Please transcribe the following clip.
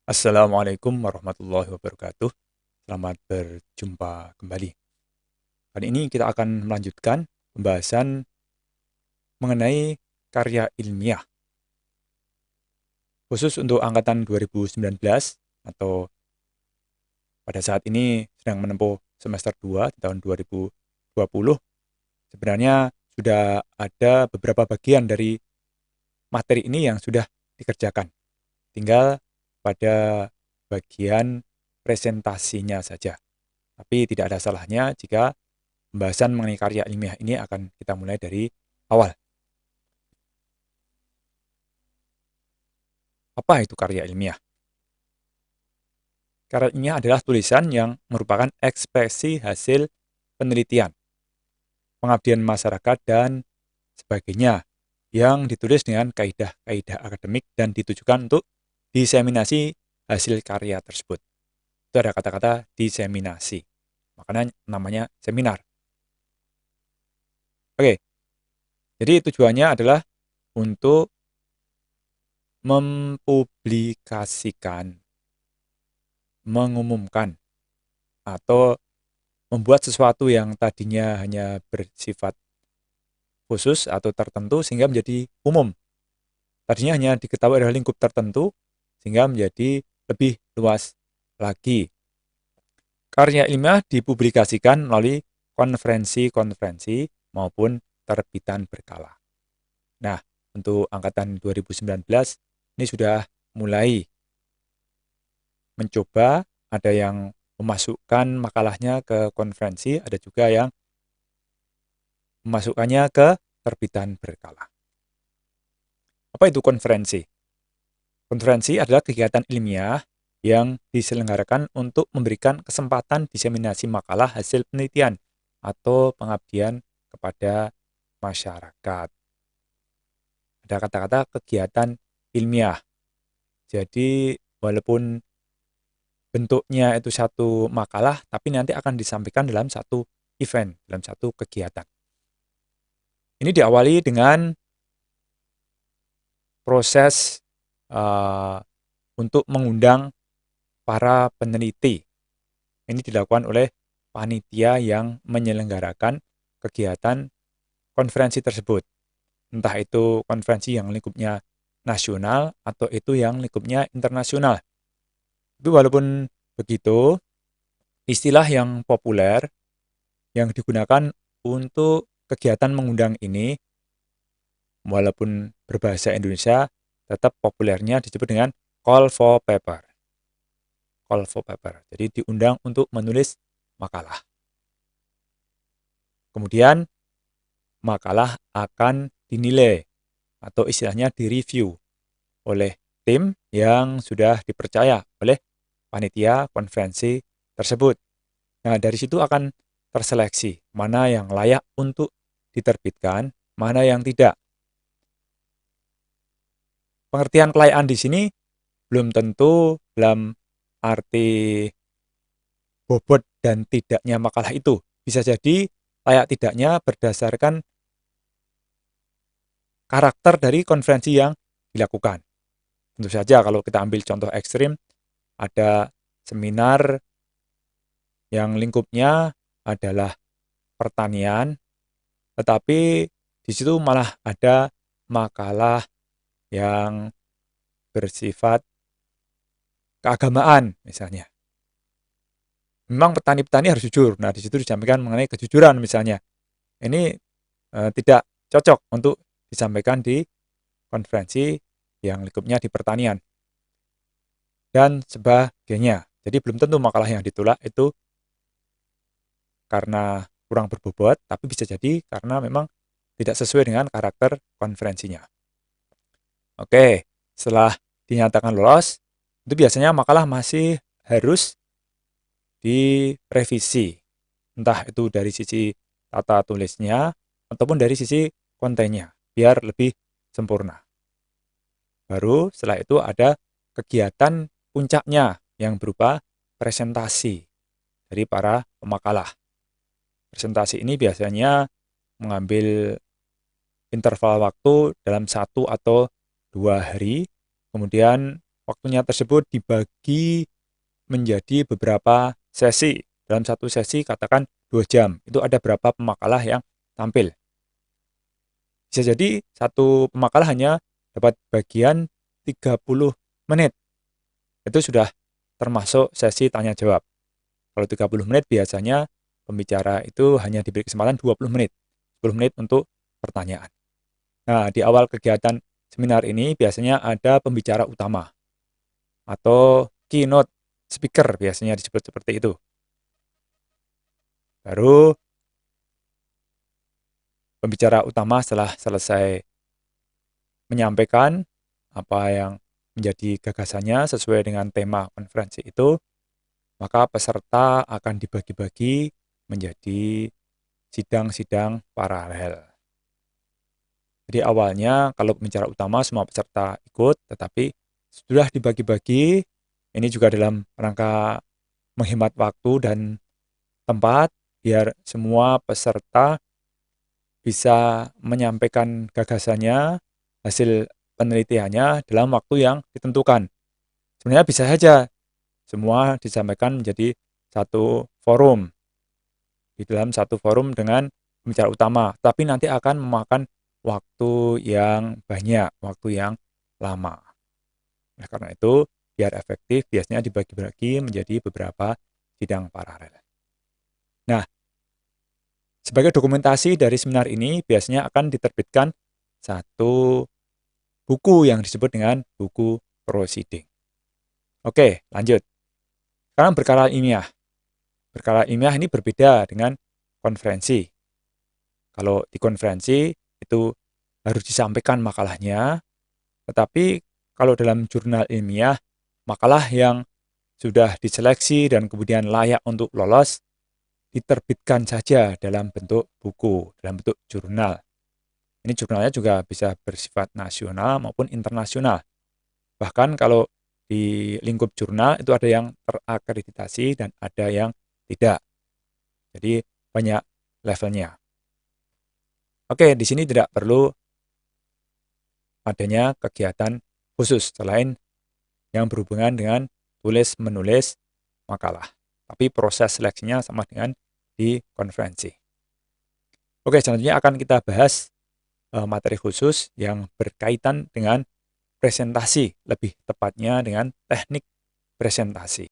Assalamualaikum warahmatullahi wabarakatuh. Selamat berjumpa kembali. Kali ini kita akan melanjutkan pembahasan mengenai karya ilmiah. Khusus untuk angkatan 2019 atau pada saat ini sedang menempuh semester 2 di tahun 2020, sebenarnya sudah ada beberapa bagian dari materi ini yang sudah dikerjakan. Tinggal pada bagian presentasinya saja. Tapi tidak ada salahnya jika pembahasan mengenai karya ilmiah ini akan kita mulai dari awal. Apa itu karya ilmiah? Karya ilmiah adalah tulisan yang merupakan ekspresi hasil penelitian, pengabdian masyarakat, dan sebagainya yang ditulis dengan kaidah-kaidah akademik dan ditujukan untuk diseminasi hasil karya tersebut. Itu ada kata-kata diseminasi. Makanya namanya seminar. Oke, jadi tujuannya adalah untuk mempublikasikan, mengumumkan, atau membuat sesuatu yang tadinya hanya bersifat khusus atau tertentu sehingga menjadi umum. Tadinya hanya diketahui oleh lingkup tertentu sehingga menjadi lebih luas lagi. Karya ilmiah dipublikasikan melalui konferensi-konferensi maupun terbitan berkala. Nah, untuk angkatan 2019 ini sudah mulai mencoba, ada yang memasukkan makalahnya ke konferensi, ada juga yang memasukkannya ke terbitan berkala. Apa itu konferensi? Konferensi adalah kegiatan ilmiah yang diselenggarakan untuk memberikan kesempatan diseminasi makalah hasil penelitian atau pengabdian kepada masyarakat. Ada kata-kata kegiatan ilmiah. Jadi walaupun bentuknya itu satu makalah, tapi nanti akan disampaikan dalam satu event, dalam satu kegiatan. Ini diawali dengan proses untuk mengundang para peneliti. Ini dilakukan oleh panitia yang menyelenggarakan kegiatan konferensi tersebut. Entah itu konferensi yang lingkupnya nasional atau itu yang lingkupnya internasional. Tapi walaupun begitu, istilah yang populer yang digunakan untuk kegiatan mengundang ini, walaupun berbahasa Indonesia, tetap populernya disebut dengan call for paper. Call for paper. Jadi diundang untuk menulis makalah. Kemudian makalah akan dinilai atau istilahnya direview oleh tim yang sudah dipercaya oleh panitia konferensi tersebut. Nah, dari situ akan terseleksi mana yang layak untuk diterbitkan, mana yang tidak. Pengertian kelayakan di sini belum tentu dalam arti bobot dan tidaknya makalah itu. Bisa jadi layak tidaknya berdasarkan karakter dari konferensi yang dilakukan. Tentu saja kalau kita ambil contoh ekstrim, ada seminar yang lingkupnya adalah pertanian, tetapi di situ malah ada makalah yang bersifat keagamaan misalnya. Memang petani-petani harus jujur. Nah, di situ disampaikan mengenai kejujuran misalnya. Ini tidak cocok untuk disampaikan di konferensi yang lingkupnya di pertanian dan sebagainya. Jadi belum tentu makalah yang ditolak itu karena kurang berbobot, tapi bisa jadi karena memang tidak sesuai dengan karakter konferensinya. Oke, setelah dinyatakan lolos, itu biasanya makalah masih harus direvisi. Entah itu dari sisi tata tulisnya, ataupun dari sisi kontennya, biar lebih sempurna. Baru setelah itu ada kegiatan puncaknya yang berupa presentasi dari para pemakalah. Presentasi ini biasanya mengambil interval waktu dalam 1 atau 2 hari, kemudian waktunya tersebut dibagi menjadi beberapa sesi. Dalam satu sesi katakan 2 jam, itu ada berapa pemakalah yang tampil. Bisa jadi satu pemakalah hanya dapat bagian 30 menit. Itu sudah termasuk sesi tanya jawab. Kalau 30 menit biasanya pembicara itu hanya diberi kesempatan 20 menit. 10 menit untuk pertanyaan. Nah, di awal kegiatan seminar ini biasanya ada pembicara utama atau keynote speaker biasanya disebut seperti itu. Baru pembicara utama setelah selesai menyampaikan apa yang menjadi gagasannya sesuai dengan tema konferensi itu, maka peserta akan dibagi-bagi menjadi sidang-sidang paralel. Jadi awalnya kalau pembicara utama semua peserta ikut, tetapi sudah dibagi-bagi, ini juga dalam rangka menghemat waktu dan tempat, biar semua peserta bisa menyampaikan gagasannya, hasil penelitiannya dalam waktu yang ditentukan. Sebenarnya bisa saja semua disampaikan menjadi satu forum, di dalam satu forum dengan pembicara utama, tapi nanti akan memakan waktu yang banyak, waktu yang lama. Nah, karena itu, biar efektif, biasanya dibagi-bagi menjadi beberapa sidang paralel. Nah, sebagai dokumentasi dari seminar ini, biasanya akan diterbitkan satu buku yang disebut dengan buku proceeding. Oke, lanjut. Sekarang berkala ilmiah. Berkala ilmiah ini berbeda dengan konferensi. Kalau di konferensi itu harus disampaikan makalahnya, tetapi kalau dalam jurnal ilmiah, makalah yang sudah diseleksi dan kemudian layak untuk lolos, diterbitkan saja dalam bentuk buku, dalam bentuk jurnal. Ini jurnalnya juga bisa bersifat nasional maupun internasional. Bahkan kalau di lingkup jurnal itu ada yang terakreditasi dan ada yang tidak. Jadi banyak levelnya. Oke, di sini tidak perlu adanya kegiatan khusus selain yang berhubungan dengan tulis-menulis makalah. Tapi proses seleksinya sama dengan di konferensi. Oke, selanjutnya akan kita bahas materi khusus yang berkaitan dengan presentasi, lebih tepatnya dengan teknik presentasi.